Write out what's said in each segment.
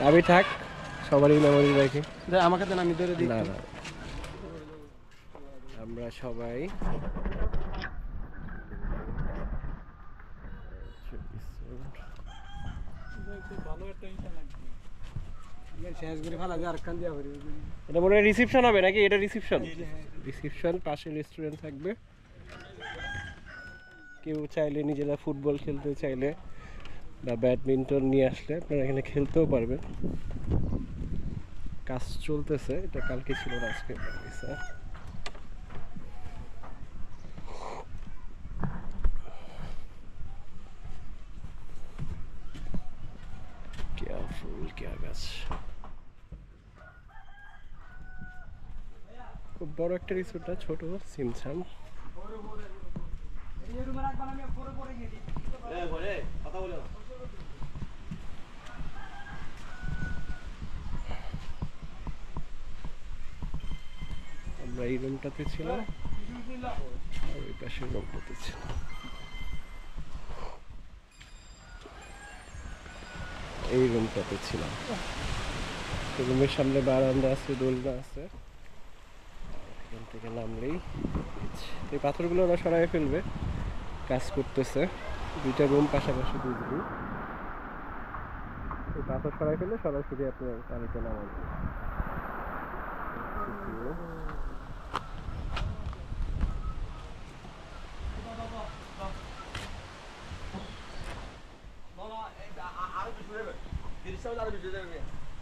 আমি থাক সবারই মেমোরি রাখি আমাকে দেন আমি ধরে দিই না না আমরা সবাই এটা মনে হয় রিসেপশন হবে নাকি এটা রিসেপশন রিসেপশন পাশে রেস্টুরেন্ট থাকবে কেউ চাইলে নিজেরা ফুটবল খেলতে চাইলে বা ব্যাডমিন্টন নিয়ে আসলে আপনারা এখানে খেলতেও পারবেন কাজ চলতেছে এটা কালকে ছিল না আজকে খুব বড় একটা রিসোর্ট না ছোট সিমসাম আমরা এই রুমটাতে ছিলাম আর ওই পাশের রুমটাতে ছিলাম এই রুমটাতে ছিলাম রুমের সামনে বারান্দা আছে দোলনা আছে এখান থেকে নামলেই এই পাথরগুলো ওরা সরাই ফেলবে কাজ করতেছে দুইটা রুম পাশাপাশি দুই রুম এই পাথর সরাই ফেললে সরাসরি আপনার পানিতে নামাবে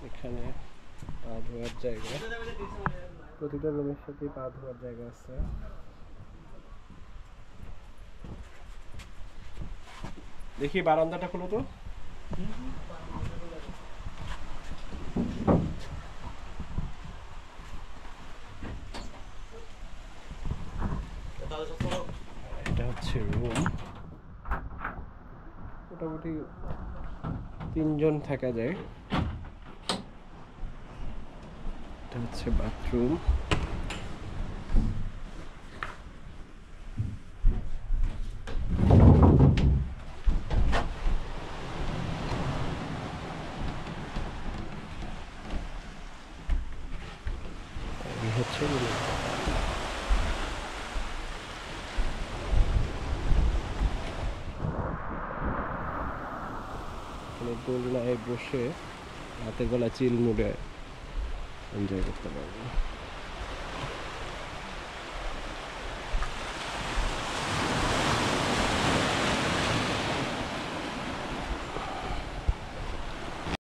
এখানে পা ধোয়ার জায়গা প্রতিটা রুমের সাথে পা ধোয়ার জায়গা আছে দেখি বারান্দাটা খোলো তো এটা হচ্ছে রুম মোটামুটি 3 জন থাকা যায় এটা হচ্ছে বাথরুম এই হচ্ছে দোলনায় বসে হাতের গলা চিল মুড়ে এনজয় করতে পারবো